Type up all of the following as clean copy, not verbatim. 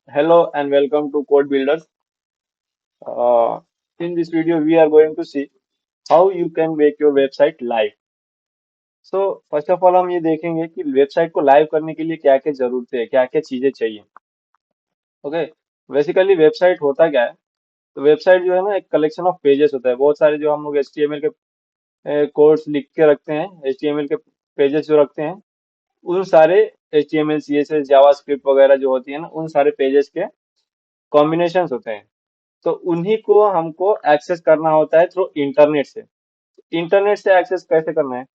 Hello and welcome to Code Builders. In this video, we are going to see how you can make your website live. So first of all हम ये देखेंगे कि website को live करने के लिए क्या क्या जरूरतें है, क्या क्या चीजें चाहिए. ओके. बेसिकली वेबसाइट होता क्या है? तो वेबसाइट जो है ना, एक कलेक्शन ऑफ पेजेस होता है. बहुत सारे जो हम लोग HTML के कोड्स लिख के रखते हैं, HTML के पेजेस जो रखते हैं, उन सारे HTML CSS जावास्क्रिप्ट वगैरह जो होती है ना, उन सारे पेजेस के कॉम्बिनेशंस होते हैं. तो उन्हीं को हमको एक्सेस करना होता है थ्रू इंटरनेट से. इंटरनेट से एक्सेस कैसे करना है?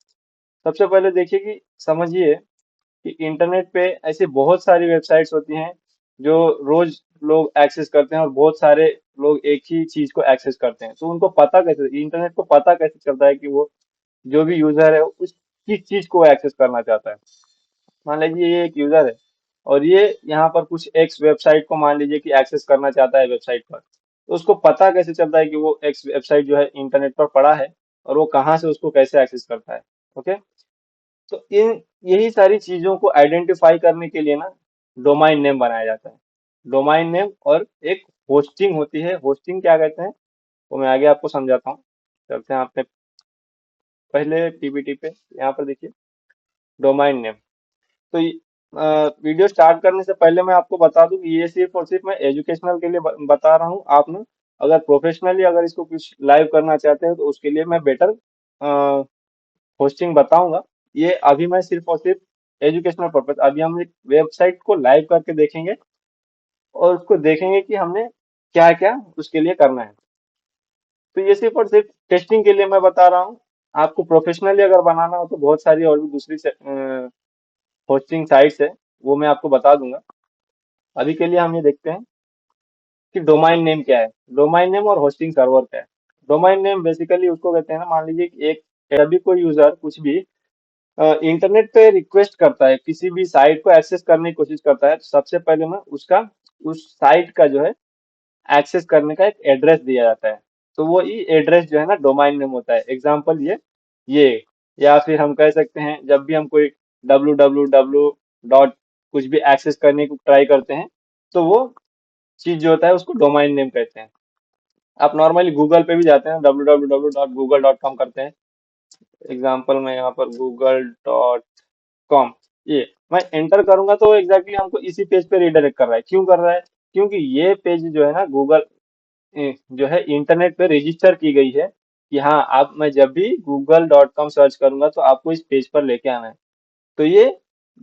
सबसे पहले देखिए कि समझिए कि इंटरनेट पे ऐसी बहुत सारी वेबसाइट्स होती हैं जो रोज लोग एक्सेस करते हैं, और बहुत सारे लोग एक ही चीज को एक्सेस करते हैं. तो उनको पता कैसे, इंटरनेट को पता कैसे चलता है कि वो जो भी यूजर है उस किस चीज को एक्सेस करना चाहता है. मान लीजिए ये एक यूजर है और ये यहाँ पर कुछ एक्स वेबसाइट को मान लीजिए कि एक्सेस करना चाहता है वेबसाइट पर. तो उसको पता कैसे चलता है कि वो एक्स वेबसाइट जो है इंटरनेट पर पड़ा है, और वो कहाँ से उसको कैसे एक्सेस करता है. ओके. तो इन यही सारी चीजों को आइडेंटिफाई करने के लिए ना डोमाइन नेम बनाया जाता है. डोमाइन नेम और एक होस्टिंग होती है. होस्टिंग क्या कहते हैं वो मैं आगे आपको समझाता हूँ. चलते हैं आपने पहले पीपीटी पे, यहाँ पर देखिए डोमाइन नेम. तो वीडियो स्टार्ट करने से पहले मैं आपको बता दूं कि ये सिर्फ और सिर्फ मैं एजुकेशनल के लिए बता रहा हूँ. आप ना अगर प्रोफेशनली अगर इसको कुछ लाइव करना चाहते हैं तो उसके लिए मैं बेटर होस्टिंग बताऊंगा. ये अभी मैं सिर्फ और सिर्फ एजुकेशनल पर्पज, अभी हम एक वेबसाइट को लाइव करके देखेंगे और उसको देखेंगे कि हमने क्या क्या उसके लिए करना है. तो ये सिर्फ और सिर्फ टेस्टिंग के लिए मैं बता रहा हूँ. आपको प्रोफेशनली अगर बनाना हो तो बहुत सारी और भी दूसरी होस्टिंग साइट्स है, वो मैं आपको बता दूंगा. अभी के लिए हम ये देखते हैं कि डोमाइन नेम क्या है. डोमाइन नेम और होस्टिंग सर्वर क्या है. डोमाइन नेम बेसिकली उसको कहते हैं ना, मान लीजिए कि एक अभी कोई यूजर कुछ भी इंटरनेट पे रिक्वेस्ट करता है, किसी भी साइट को एक्सेस करने की कोशिश करता है, तो सबसे पहले ना उसका उस साइट का जो है एक्सेस करने का एक एड्रेस दिया जाता है. तो वो ही एड्रेस जो है ना डोमाइन नेम होता है. एग्जांपल ये या फिर हम कह सकते हैं जब भी हम कोई www डॉट कुछ भी एक्सेस करने को ट्राई करते हैं, तो वो चीज जो होता है उसको डोमाइन नेम कहते हैं. आप नॉर्मली गूगल पे भी जाते हैं, www.google.com करते हैं. एग्जांपल मैं यहाँ पर google.com, ये मैं एंटर करूंगा तो एग्जैक्टली हमको इसी पेज पे रिडायरेक्ट कर रहा है. क्यों कर रहा है? क्योंकि ये पेज जो है ना गूगल जो है इंटरनेट पे रजिस्टर की गई है कि हाँ, आप मैं जब भी google.com सर्च करूंगा तो आपको इस पेज पर लेके आना है. तो ये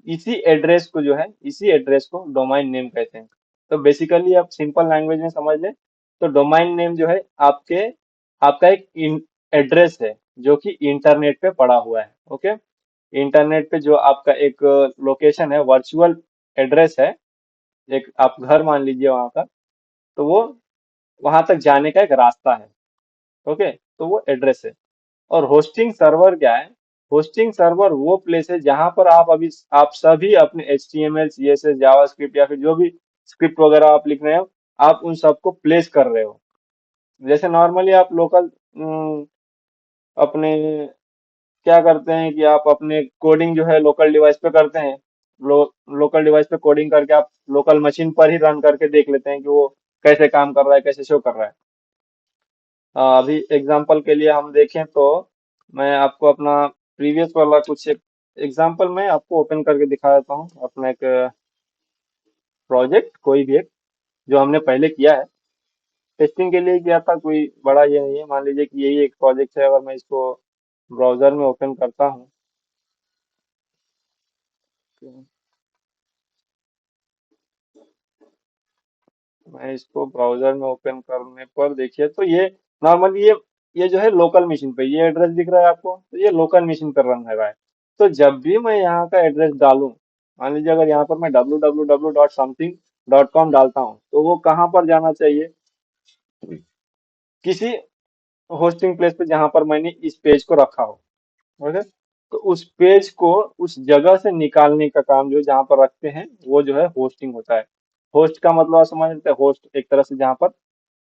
इसी एड्रेस को जो है, इसी एड्रेस को डोमाइन नेम कहते हैं. तो बेसिकली आप सिंपल लैंग्वेज में समझ लें तो डोमाइन नेम जो है आपके आपका एक एड्रेस है जो कि इंटरनेट पे पड़ा हुआ है. ओके. इंटरनेट पे जो आपका एक लोकेशन है, वर्चुअल एड्रेस है, एक आप घर मान लीजिए वहां का, तो वो वहां तक जाने का एक रास्ता है. ओके. तो वो एड्रेस है. और होस्टिंग सर्वर क्या है? होस्टिंग सर्वर वो प्लेस है जहां पर आप सभी अपने HTML CSS जावास्क्रिप्ट या फिर जो भी स्क्रिप्ट वगैरह आप लिख रहे हो, आप उन सबको प्लेस कर रहे हो. जैसे नॉर्मली आप लोकल अपने क्या करते हैं कि आप अपने कोडिंग जो है लोकल डिवाइस पे करते हैं. लोकल डिवाइस पे कोडिंग करके आप लोकल मशीन पर ही रन करके देख लेते हैं कि वो कैसे काम कर रहा है, कैसे शो कर रहा है. अभी एग्जांपल के लिए हम देखें तो मैं आपको अपना प्रीवियस वाला कुछ एक एग्जांपल मैं आपको ओपन करके दिखा देता हूँ. अपना एक प्रोजेक्ट कोई भी एक जो हमने पहले किया है, टेस्टिंग के लिए किया था, कोई बड़ा ये नहीं है. मान लीजिए कि यही एक प्रोजेक्ट है. अगर मैं इसको ब्राउजर में ओपन करता हूँ तो मैं इसको ब्राउजर में ओपन करने पर देखिए तो ये नॉर्मली ये जो है लोकल मशीन पे ये एड्रेस दिख रहा है आपको, तो ये लोकल मशीन पर रन है रहा है. तो जब भी मैं यहाँ का एड्रेस डालूं, मान लीजिए अगर यहाँ पर मैं www.something.com डालता हूँ, तो वो कहाँ पर जाना चाहिए? किसी होस्टिंग प्लेस पे जहां पर मैंने इस पेज को रखा हो. ओके. तो उस पेज को उस जगह से निकालने का काम जो जहां पर रखते हैं वो जो है होस्टिंग होता है. होस्ट का मतलब आप समझ लेते हैं, होस्ट एक तरह से जहां पर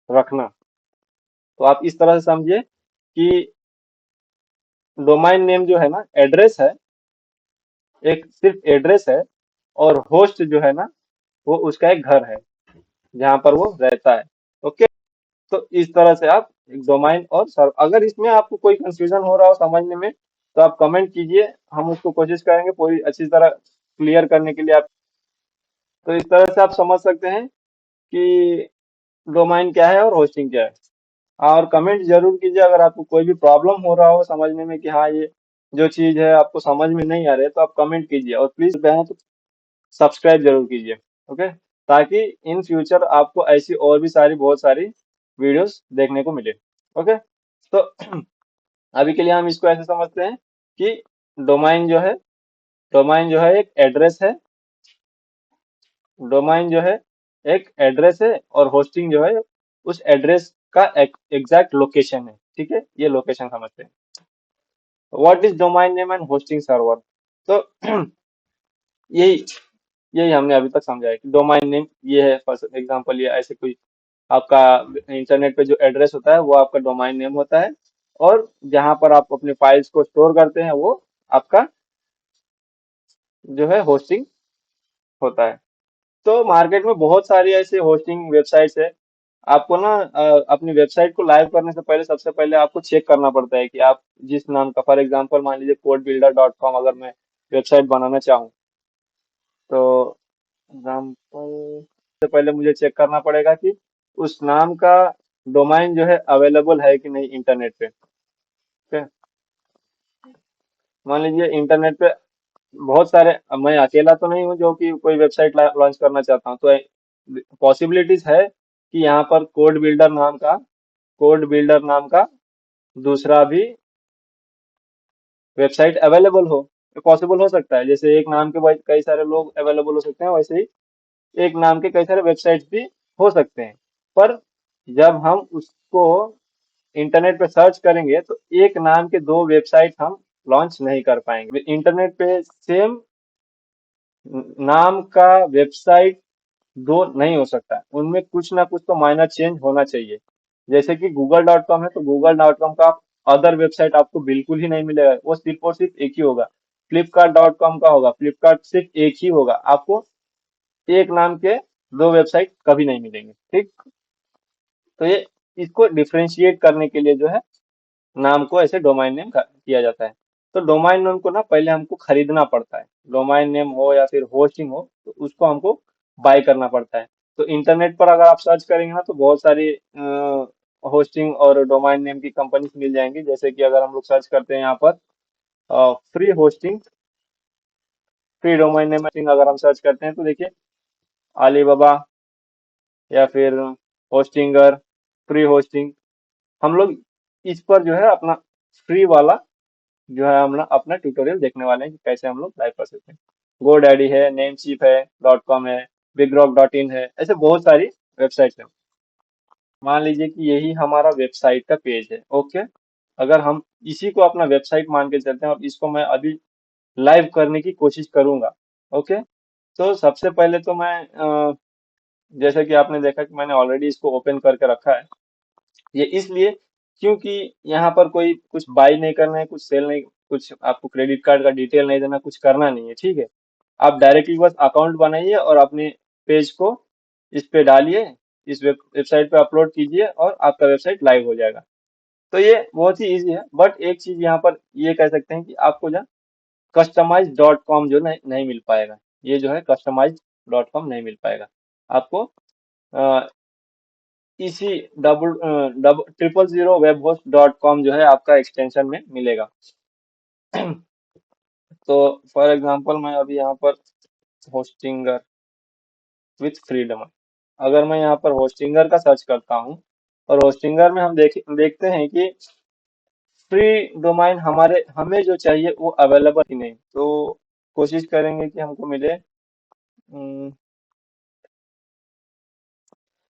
रखना. तो आप इस तरह से समझिए कि डोमाइन नेम जो है ना एड्रेस है, एक सिर्फ एड्रेस है, और होस्ट जो है ना वो उसका एक घर है. जहाँ पर वो रहता है। ओके। तो इस तरह से आप एक डोमाइन और सर्व, अगर इसमें आपको कोई कंफ्यूजन हो रहा हो समझने में तो आप कमेंट कीजिए, हम उसको कोशिश करेंगे पूरी अच्छी तरह क्लियर करने के लिए आप। तो इस तरह से आप समझ सकते हैं कि डोमाइन क्या है और होस्टिंग क्या है। और कमेंट जरूर कीजिए अगर आपको कोई भी प्रॉब्लम हो रहा हो समझने में कि हाँ ये जो चीज है आपको समझ में नहीं आ रही है, तो आप कमेंट कीजिए और प्लीज बहन तो सब्सक्राइब जरूर कीजिए। ओके। ताकि इन फ्यूचर आपको ऐसी और भी सारी बहुत सारी वीडियोस देखने को मिले। ओके। तो अभी के लिए हम इसको ऐसे समझते हैं कि डोमाइन जो है डोमाइन जो है एक एड्रेस है। डोमाइन जो है एक एड्रेस है और होस्टिंग जो है उस एड्रेस का एग्जैक्ट लोकेशन है। ठीक है, ये लोकेशन समझते हैं। What is domain name and hosting server. तो यही यही हमने अभी तक समझा है कि डोमाइन नेम ये है, फॉर एग्जांपल ये ऐसे कोई आपका इंटरनेट पे जो एड्रेस होता है वो आपका डोमाइन नेम होता है। और जहां पर आप अपने फाइल्स को स्टोर करते हैं वो आपका जो है होस्टिंग होता है। तो मार्केट में बहुत सारी ऐसे होस्टिंग वेबसाइट्स है। आपको ना अपनी वेबसाइट को लाइव करने से पहले सबसे पहले आपको चेक करना पड़ता है कि आप जिस नाम का, फॉर एग्जांपल मान लीजिए codebuilder.com, अगर मैं वेबसाइट बनाना चाहूँ तो एग्जांपल से पहले मुझे चेक करना पड़ेगा कि उस नाम का डोमाइन जो है अवेलेबल है कि नहीं इंटरनेट पे। ठीक है? मान लीजिए इंटरनेट पे बहुत सारे, अब मैं अकेला तो नहीं हूँ जो कि कोई वेबसाइट लॉन्च करना चाहता हूँ, तो पॉसिबिलिटीज है कि यहाँ पर कोड बिल्डर नाम का दूसरा भी वेबसाइट अवेलेबल हो। पॉसिबल हो सकता है, जैसे एक नाम के बाद कई सारे लोग अवेलेबल हो सकते हैं, वैसे ही एक नाम के कई सारे वेबसाइट्स भी हो सकते हैं। पर जब हम उसको इंटरनेट पे सर्च करेंगे तो एक नाम के दो वेबसाइट हम लॉन्च नहीं कर पाएंगे इंटरनेट पे। सेम नाम का वेबसाइट दो नहीं हो सकता है, उनमें कुछ ना कुछ तो माइनर चेंज होना चाहिए। जैसे कि google.com है तो google.com का अदर वेबसाइट आपको बिल्कुल ही नहीं मिलेगा, वो सिर्फ और सिर्फ एक ही होगा। flipkart.com का होगा, फ्लिपकार्ट सिर्फ एक ही होगा आपको। एक नाम के दो वेबसाइट कभी नहीं मिलेंगे। ठीक। तो ये इसको डिफरेंशिएट करने के लिए जो है नाम को ऐसे डोमाइन नेम किया जाता है। तो डोमाइन नेम को ना पहले हमको खरीदना पड़ता है। डोमाइन नेम हो या फिर होस्टिंग हो तो उसको हमको बाय करना पड़ता है। तो इंटरनेट पर अगर आप सर्च करेंगे ना तो बहुत सारी होस्टिंग और डोमाइन नेम की कंपनीज मिल जाएंगी। जैसे कि अगर हम लोग सर्च करते हैं यहाँ पर free hosting, free domain name hosting अगर हम सर्च करते हैं तो देखिए अलीबाबा या फिर होस्टिंगर, फ्री होस्टिंग, हम लोग इस पर जो है अपना फ्री वाला जो है हम लोग अपना ट्यूटोरियल देखने वाले हैं कि कैसे हम लोग लाइव कर सकते हैं। GoDaddy है, नेमचीप है, .com है, bigrok.in है, ऐसे बहुत सारी वेबसाइट्स हैं। मान लीजिए कि यही हमारा वेबसाइट का पेज है। ओके। अगर हम इसी को अपना वेबसाइट मान के चलते हैं और इसको मैं अभी लाइव करने की कोशिश करूंगा। ओके। तो सबसे पहले तो मैं जैसे कि आपने देखा कि मैंने ऑलरेडी इसको ओपन करके रखा है। ये इसलिए क्योंकि यहाँ पर कोई कुछ बाई नहीं करना है, कुछ सेल नहीं, कुछ आपको क्रेडिट कार्ड का डिटेल नहीं देना, कुछ करना नहीं है। ठीक है। आप डायरेक्टली बस अकाउंट बनाइए और अपने पेज को इस पे डालिए, इस वेबसाइट पे अपलोड कीजिए और आपका वेबसाइट लाइव हो जाएगा। तो ये बहुत ही इजी है। बट एक चीज यहाँ पर ये कह सकते हैं कि आपको जो कस्टमाइज.com जो नहीं मिल पाएगा। ये जो है कस्टमाइज.com नहीं मिल पाएगा आपको। इसी डबल 000webhost.com जो है आपका एक्सटेंशन में मिलेगा। तो फॉर एग्जांपल मैं अभी यहाँ पर होस्टिंगर विथ फ्रीडम, अगर मैं यहाँ पर होस्टिंगर का सर्च करता हूँ और होस्टिंगर में हम देखते हैं कि फ्री डोमाइन हमारे हमें जो चाहिए वो अवेलेबल ही नहीं। तो कोशिश करेंगे कि हमको मिले।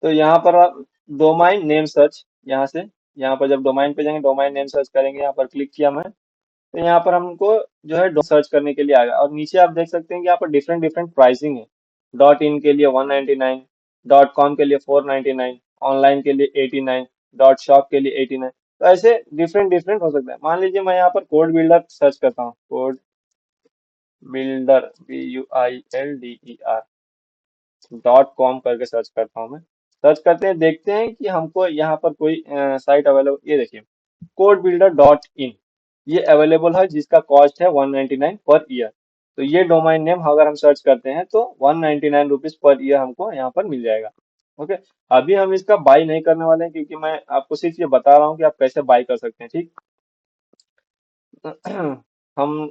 तो यहाँ पर आप डोमाइन नेम सर्च, यहाँ से यहाँ पर जब डोमाइन पे जाएंगे डोमाइन नेम सर्च करेंगे, यहाँ पर क्लिक किया मैं तो यहाँ पर हमको जो है सर्च करने के लिए आ गया। और नीचे आप देख सकते हैं कि यहाँ पर डिफरेंट डिफरेंट प्राइसिंग है। .in के लिए 199, .com के लिए 499, ऑनलाइन के लिए 89, .shop के लिए 89। तो ऐसे डिफरेंट डिफरेंट हो सकता है। मान लीजिए मैं यहाँ पर कोड बिल्डर सर्च करता हूँ, कोड बिल्डर BUILDER .com करके सर्च करता हूँ मैं। सर्च करते हैं, देखते हैं कि हमको यहाँ पर कोई साइट अवेलेबल, ये देखिए कोड बिल्डर डॉट इन, ये अवेलेबल है जिसका कॉस्ट है 199 पर ईयर। तो ये डोमाइन नेम अगर हम सर्च करते हैं तो 199 रुपीज पर ईयर हमको यहाँ पर मिल जाएगा। ओके। अभी हम इसका बाई नहीं करने वाले हैं, क्योंकि मैं आपको सिर्फ ये बता रहा हूँ कि आप कैसे बाई कर सकते हैं, ठीक। हम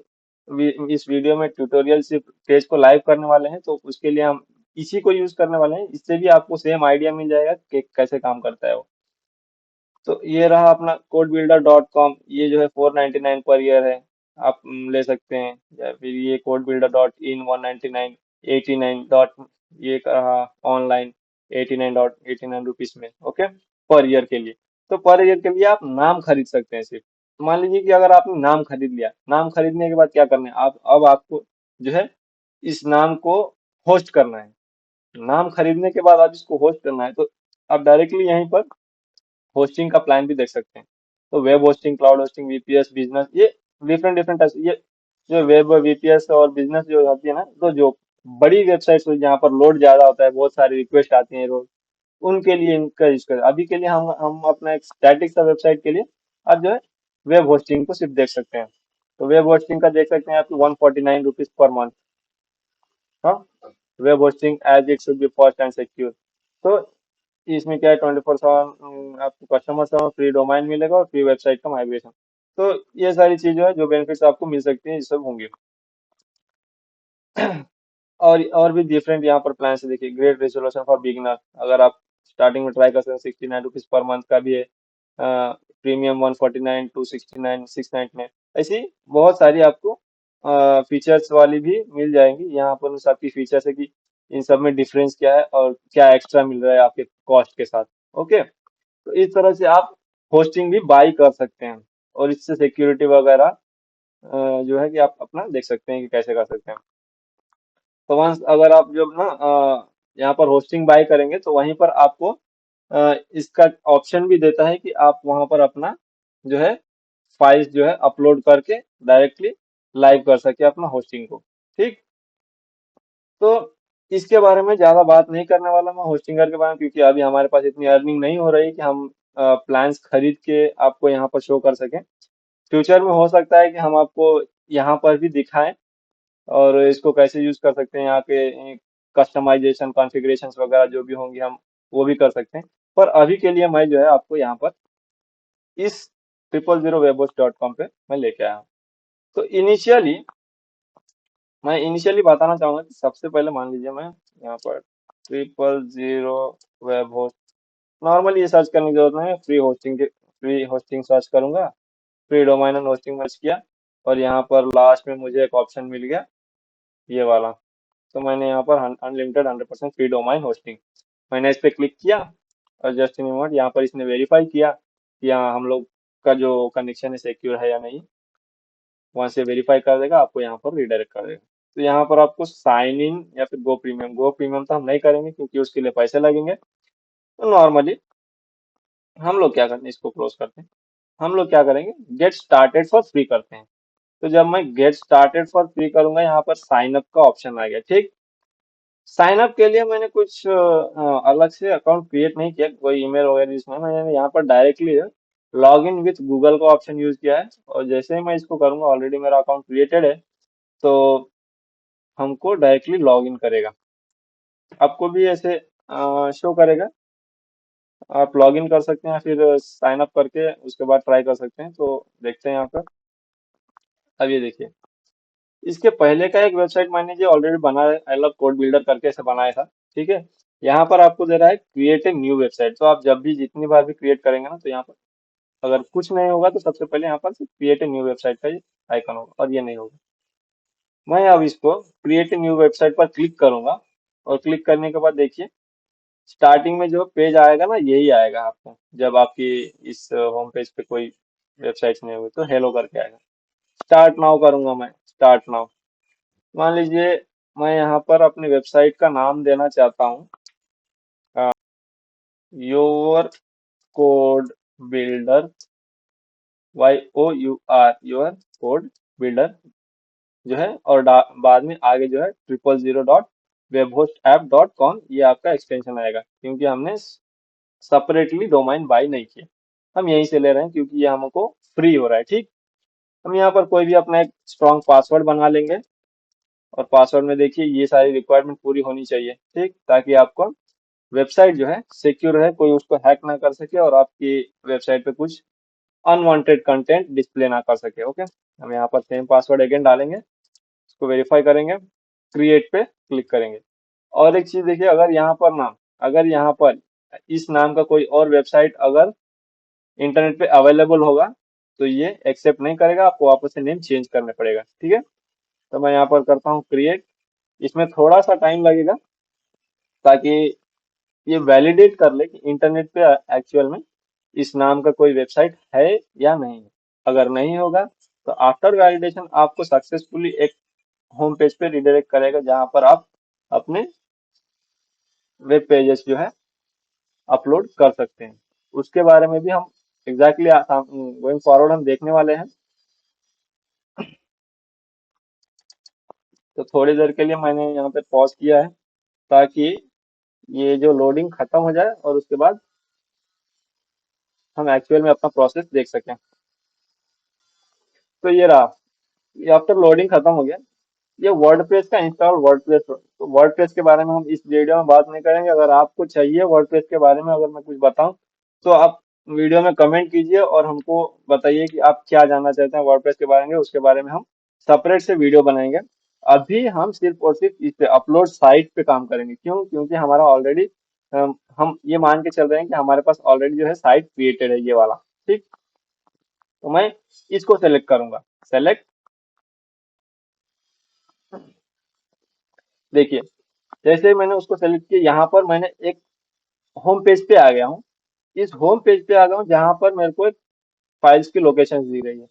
इस वीडियो में ट्यूटोरियल सिर्फ पेज को लाइव करने वाले हैं, तो उसके लिए हम इसी को यूज करने वाले हैं। इससे भी आपको सेम आइडिया मिल जाएगा कि कैसे काम करता है वो। तो ये रहा अपना codebuilder.com, ये जो है 499 पर ईयर है, आप ले सकते हैं। या फिर ये codebuilder.in 199, 89 डॉट, ये रहा ऑनलाइन 89.89 रुपीज में। ओके, पर ईयर के लिए। तो पर ईयर के लिए आप नाम खरीद सकते हैं सिर्फ। मान लीजिए कि अगर आपने नाम खरीद लिया, नाम खरीदने के बाद क्या करना है, आप अब आपको जो है इस नाम को होस्ट करना है। नाम खरीदने के बाद आप इसको होस्ट करना है, तो आप डायरेक्टली यहीं पर होस्टिंग का प्लान भी देख सकते हैं। तो web hosting, cloud hosting, VPS, business, ये डिफरेंट डिफरेंट टाइप्स, ये जो वेब वीपीएस और बिजनेस जो होती है ना, तो जो बड़ी वेबसाइट्स जहाँ पर लोड ज्यादा होता है, बहुत सारी रिक्वेस्ट आती है रोज, उनके लिए इनका यूज करें। अभी के लिए हम अपना एक स्टैटिक सा वेबसाइट के लिए आप जो है वेब होस्टिंग को सिर्फ देख सकते हैं। तो वेब होस्टिंग का देख सकते हैं आपको 149 रुपीज पर मंथ। हाँ, web hosting as it should be fast and secure. तो इसमें क्या है, 24/7 आपको कस्टमर से फ्री डोमाइन मिलेगा और फ्री वेबसाइट का माइग्रेशन। तो ये सारी चीजें हैं जो बेनिफिट्स आपको मिल सकती हैं, ये सब होंगे। और भी डिफरेंट यहाँ पर प्लान से देखिए, ग्रेट रेजोल्यूशन फॉर बिगिनर, अगर आप स्टार्टिंग में ट्राई कर सकते हैं, 69 रुपीज पर मंथ का भी है। प्रीमियम 149, 269, 699, ऐसी बहुत सारी आपको फीचर्स वाली भी मिल जाएंगी। यहाँ पर उन सबकी फीचर्स है कि इन सब में डिफरेंस क्या है और क्या एक्स्ट्रा मिल रहा है आपके कॉस्ट के साथ। ओके। तो इस तरह से आप होस्टिंग भी बाई कर सकते हैं, और इससे सिक्योरिटी वगैरह जो है कि आप अपना देख सकते हैं कि कैसे कर सकते हैं। तो वंस अगर आप जब ना यहाँ पर होस्टिंग बाय करेंगे, तो वहीं पर आपको इसका ऑप्शन भी देता है कि आप वहां पर अपना जो है फाइल्स जो है अपलोड करके डायरेक्टली लाइव कर सके अपना होस्टिंग को, ठीक। तो इसके बारे में ज्यादा बात नहीं करने वाला मैं होस्टिंगर के बारे में, क्योंकि अभी हमारे पास इतनी अर्निंग नहीं हो रही कि हम प्लान्स खरीद के आपको यहाँ पर शो कर सकें। फ्यूचर में हो सकता है कि हम आपको यहाँ पर भी दिखाएं, और इसको कैसे यूज कर सकते हैं, यहाँ के कस्टमाइजेशन कॉन्फ़िगरेशन वगैरह जो भी होंगी हम वो भी कर सकते हैं। पर अभी के लिए मैं जो है आपको यहाँ पर इस 000webhost.com पे मैं लेके आया हूँ। तो इनिशियली बताना चाहूंगा कि सबसे पहले मान लीजिए मैं यहाँ पर 000 वेब होस्ट, नॉर्मली ये सर्च करने की जरूरत नहीं है, फ्री होस्टिंग सर्च करूंगा, free domain and hosting search किया, और यहाँ पर लास्ट में मुझे एक ऑप्शन मिल गया, ये वाला। तो मैंने यहाँ पर अनलिमिटेड 100% फ्री डोमाइन होस्टिंग, मैंने इस पे क्लिक किया, और जस्ट इन मोमेंट यहाँ पर इसने वेरीफाई किया कि हाँ हम लोग का जो कनेक्शन है सिक्योर है या नहीं। वहां से वेरीफाई कर देगा, आपको यहाँ पर रिडायरेक्ट कर देगा। तो यहाँ पर आपको साइन इन या फिर गो प्रीमियम तो हम नहीं करेंगे क्योंकि उसके लिए पैसे लगेंगे। तो नॉर्मली हम लोग क्या करते हैं, इसको क्लोज करते हैं। हम लोग क्या करेंगे, गेट स्टार्टेड फॉर फ्री करते हैं। तो जब मैं गेट स्टार्टेड फॉर फ्री करूंगा, यहाँ पर साइन अप का ऑप्शन आ गया, ठीक। साइन अप के लिए मैंने कुछ अलग से अकाउंट क्रिएट नहीं किया, कोई ईमेल वगैरह, जिसमें मैंने यहाँ पर directly log in with Google का ऑप्शन यूज किया है। और जैसे ही मैं इसको करूंगा, ऑलरेडी मेरा अकाउंट क्रिएटेड है, तो हमको डायरेक्टली लॉग इन करेगा। आपको भी ऐसे शो करेगा, आप लॉग इन कर सकते हैं या फिर साइन अप करके उसके बाद ट्राई कर सकते हैं। तो देखते हैं यहाँ पर। अब ये देखिए, इसके पहले का एक वेबसाइट मैंने जो ऑलरेडी बनाया है, आई लव कोड बिल्डर करके ऐसे बनाया था, ठीक है। यहाँ पर आपको दे रहा है क्रिएट ए न्यू वेबसाइट। तो आप जब भी जितनी बार भी क्रिएट करेंगे ना, तो यहाँ पर अगर कुछ नहीं होगा तो सबसे पहले यहाँ पर क्रिएट ए न्यू वेबसाइट का ये आइकन होगा, और ये नहीं होगा। मैं अब इसको क्रिएट ए न्यू वेबसाइट पर क्लिक करूंगा, और क्लिक करने के बाद देखिए स्टार्टिंग में जो पेज आएगा ना, यही आएगा आपको। जब आपकी इस होम पेज पे कोई वेबसाइट नहीं होगी, तो हेलो करके आएगा। स्टार्ट नाउ करूंगा मैं, स्टार्ट नाउ। मान लीजिए मैं यहाँ पर अपनी वेबसाइट का नाम देना चाहता हूँ, your code builder, your code builder जो है, और बाद में आगे जो है 000 webhostapp.com ये आपका एक्सटेंशन आएगा, क्योंकि हमने सेपरेटली डोमाइन बाय नहीं किया, हम यहीं से ले रहे हैं क्योंकि ये हमको फ्री हो रहा है। ठीक, हम यहाँ पर कोई भी अपना एक स्ट्रॉन्ग पासवर्ड बना लेंगे, और पासवर्ड में देखिए ये सारी रिक्वायरमेंट पूरी होनी चाहिए, ठीक, ताकि आपका वेबसाइट जो है सिक्योर है, कोई उसको हैक ना कर सके और आपकी वेबसाइट पे कुछ अनवांटेड कंटेंट डिस्प्ले ना कर सके। ओके, हम यहाँ पर सेम पासवर्ड अगेन डालेंगे, इसको वेरीफाई करेंगे, क्रिएट पे क्लिक करेंगे। और एक चीज देखिए, अगर यहाँ पर इस नाम का कोई और वेबसाइट अगर इंटरनेट पे अवेलेबल होगा तो ये एक्सेप्ट नहीं करेगा, आपको वापस से नेम चेंज करना पड़ेगा। ठीक है, तो मैं यहाँ पर करता हूँ क्रिएट। इसमें थोड़ा सा टाइम लगेगा ताकि ये वैलिडेट कर ले कि इंटरनेट पे एक्चुअल में इस नाम का कोई वेबसाइट है या नहीं है। अगर नहीं होगा तो आफ्टर वैलिडेशन आपको सक्सेसफुली एक होम पेज पे रिडायरेक्ट करेगा, जहां पर आप अपने वेब पेजेस जो है अपलोड कर सकते हैं। उसके बारे में भी हम एग्जैक्टली गोइंग फॉरवर्ड हम देखने वाले हैं। तो थोड़ी देर के लिए मैंने यहाँ पे पॉज किया है ताकि ये जो लोडिंग खत्म हो जाए और उसके बाद हम एक्चुअल में अपना प्रोसेस देख सकें। तो ये रहा, ये आफ्टर लोडिंग खत्म हो गया। ये वर्डप्रेस का इंस्टॉल वर्डप्रेस, तो वर्डप्रेस के बारे में हम इस वीडियो में बात नहीं करेंगे। अगर आपको चाहिए वर्डप्रेस के बारे में अगर मैं कुछ बताऊं तो आप वीडियो में कमेंट कीजिए और हमको बताइए कि आप क्या जानना चाहते हैं वर्डप्रेस के बारे में, उसके बारे में हम सेपरेट से वीडियो बनाएंगे। अभी हम सिर्फ और सिर्फ इस पे अपलोड साइट पे काम करेंगे। क्यों? क्योंकि हमारा ऑलरेडी हम ये मान के चल रहे हैं कि हमारे पास ऑलरेडी जो है साइट क्रिएटेड है ये वाला। ठीक, तो मैं इसको सेलेक्ट करूंगा, सेलेक्ट। देखिए, जैसे ही मैंने उसको सेलेक्ट किया, यहाँ पर मैंने एक होम पेज पे आ गया हूँ। इस होम पेज पे आ गया हूँ जहाँ पर मेरे को एक फाइल्स की लोकेशन दी गई है,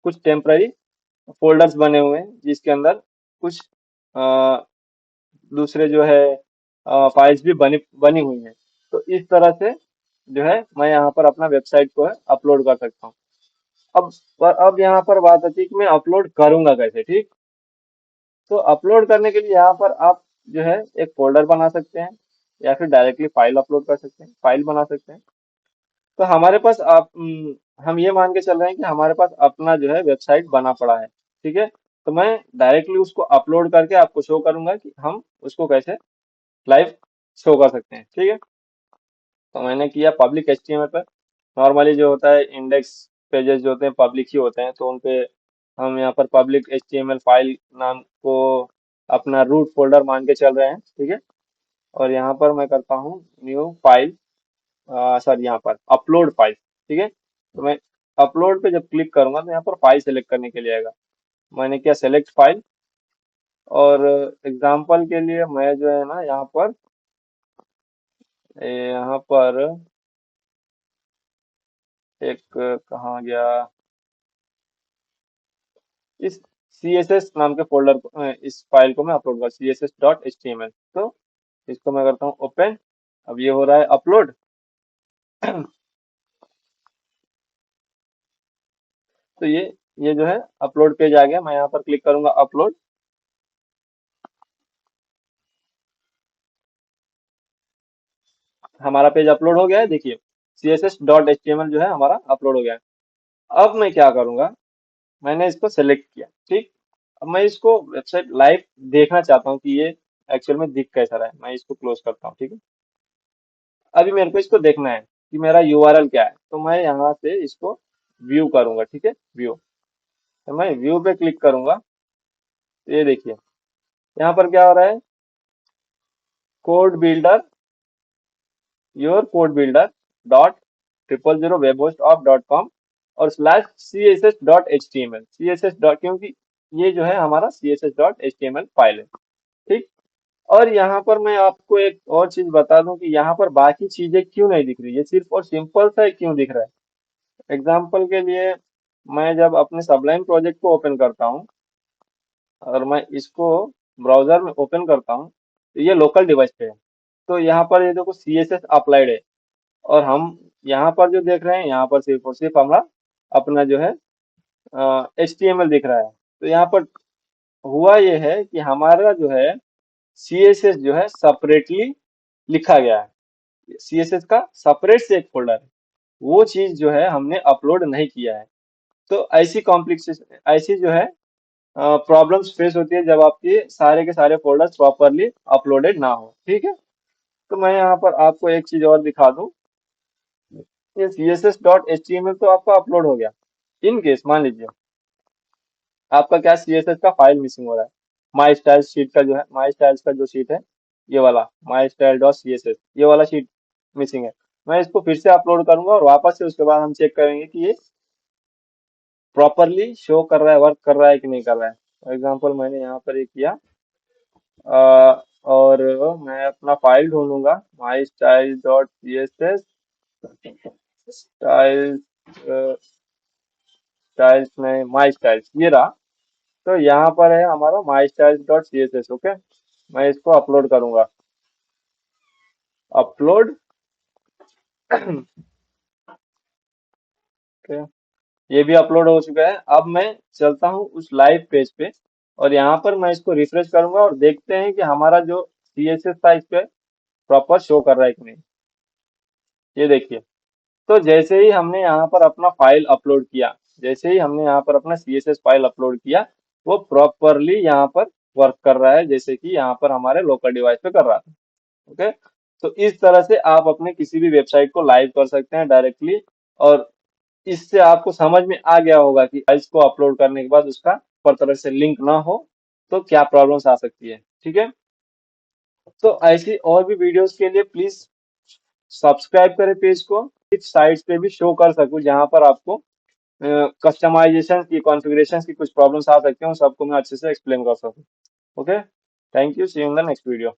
कुछ टेम्पररी फोल्डर्स बने हुए हैं जिसके अंदर कुछ अ, दूसरे जो है फाइल्स भी बनी बनी हुई हैं। तो इस तरह से जो है मैं यहाँ पर अपना वेबसाइट को है अपलोड कर सकता हूँ। अब यहाँ पर बात आती है कि मैं अपलोड करूंगा कैसे। ठीक, तो अपलोड करने के लिए यहाँ पर आप जो है एक फोल्डर बना सकते हैं या फिर डायरेक्टली फाइल अपलोड कर सकते हैं, फाइल बना सकते हैं। तो हमारे पास हम ये मान के चल रहे हैं कि हमारे पास अपना जो है वेबसाइट बना पड़ा है। ठीक है, तो मैं डायरेक्टली उसको अपलोड करके आपको शो करूंगा कि हम उसको कैसे लाइव शो कर सकते हैं। ठीक है, तो मैंने किया पब्लिक एचटीएमएल पर। नॉर्मली जो होता है इंडेक्स पेजेस जो होते हैं पब्लिक ही होते हैं, तो उनपे हम यहाँ पर पब्लिक एचटीएमएल फाइल नाम को अपना रूट फोल्डर मान के चल रहे हैं। ठीक है, और यहाँ पर मैं करता हूँ न्यू फाइल, सॉरी यहाँ पर अपलोड फाइल। ठीक है, तो मैं अपलोड पे जब क्लिक करूंगा तो यहाँ पर फाइल सेलेक्ट करने के लिए आएगा। मैंने किया सेलेक्ट फाइल, और एग्जांपल के लिए मैं जो है ना यहाँ पर एक कहाँ गया, इस CSS नाम के फोल्डर को इस फाइल को मैं अपलोड कर css.html। तो इसको मैं करता हूँ ओपन। अब ये हो रहा है अपलोड। तो ये जो है अपलोड पेज आ गया। मैं यहाँ पर क्लिक करूंगा अपलोड। हमारा पेज अपलोड हो गया है, देखिए css.html जो है हमारा अपलोड हो गया है। अब मैं क्या करूंगा, मैंने इसको सेलेक्ट किया। ठीक, अब मैं इसको वेबसाइट लाइव देखना चाहता हूँ कि ये एक्चुअल में दिख कैसा रहा है। मैं इसको क्लोज करता हूँ। ठीक है, अभी मेरे को इसको देखना है कि मेरा यूआरएल क्या है, तो मैं यहाँ से इसको व्यू करूंगा। ठीक है, व्यू, तो मैं व्यू पे क्लिक करूंगा। तो ये देखिए यहाँ पर क्या हो रहा है, code builder, your code builder dot 000webhost.com और /css.html, css डॉट, क्योंकि ये जो है हमारा css.html फाइल है। ठीक, और यहाँ पर मैं आपको एक और चीज बता दूं कि यहाँ पर बाकी चीजें क्यों नहीं दिख रही, ये सिर्फ और सिंपल सा क्यों दिख रहा है। एग्जाम्पल के लिए, मैं जब अपने सबलाइन प्रोजेक्ट को ओपन करता हूँ और मैं इसको ब्राउजर में ओपन करता हूँ तो ये लोकल डिवाइस पे है। तो यहाँ पर ये देखो CSS अप्लाइड है, और हम यहाँ पर जो देख रहे हैं यहाँ पर सिर्फ और सिर्फ हमारा अपना जो है HTML दिख रहा है। तो यहाँ पर हुआ ये है कि हमारा जो है CSS जो है सेपरेटली लिखा गया है, CSS का सेपरेट से एक फोल्डर है, वो चीज जो है हमने अपलोड नहीं किया है। तो ऐसी कॉम्प्लिकेशन, ऐसी जो है प्रॉब्लम्स फेस होती है जब आपके सारे के सारे फोल्डर्स प्रॉपरली अपलोडेड ना हो। ठीक है, तो मैं यहाँ पर आपको एक चीज और दिखा दूं, ये css.html तो आपका अपलोड हो गया। इन केस मान लीजिए आपका क्या CSS का फाइल मिसिंग हो रहा है, माई स्टाइल शीट का जो है, माई स्टाइल्स का जो शीट है, ये वाला माई स्टाइल डॉट CSS, ये वाला शीट मिसिंग है। मैं इसको फिर से अपलोड करूंगा और वापस से उसके बाद हम चेक करेंगे कि ये प्रॉपरली शो कर रहा है, वर्क कर रहा है कि नहीं कर रहा है। फॉर एग्जाम्पल मैंने यहाँ पर ये किया, और मैं अपना फाइल ढूंढूंगा, my style dot C S S, style styles में माई स्टाइल्स ये रहा। तो यहाँ पर है हमारा my styles dot C S S. Okay, मैं इसको अपलोड करूंगा, अपलोड। ओके, ये भी अपलोड हो चुका है। अब मैं चलता हूँ उस लाइव पेज पे और यहाँ पर मैं इसको रिफ्रेश करूंगा और देखते हैं कि हमारा जो CSS था इस पे प्रॉपर शो कर रहा है कि नहीं। ये देखिए, तो जैसे ही हमने यहाँ पर अपना फाइल अपलोड किया, जैसे ही हमने यहाँ पर अपना CSS फाइल अपलोड किया, वो प्रॉपरली यहाँ पर वर्क कर रहा है, जैसे कि यहाँ पर हमारे लोकल डिवाइस पे कर रहा था। ओके, तो इस तरह से आप अपने किसी भी वेबसाइट को लाइव कर सकते हैं डायरेक्टली। और इससे आपको समझ में आ गया होगा कि फाइल्स को अपलोड करने के बाद उसका पर तरह से लिंक ना हो तो क्या प्रॉब्लम्स आ सकती है। ठीक है, तो ऐसी और भी वीडियोस के लिए प्लीज सब्सक्राइब करें पेज को, इस साइट्स पे भी शो कर सकूं जहां पर आपको कस्टमाइजेशन की, कॉन्फ़िगरेशन की कुछ प्रॉब्लम्स आ सकते हैं, उन सबको मैं अच्छे से एक्सप्लेन कर सकूं। Okay, thank you, see you in the next video.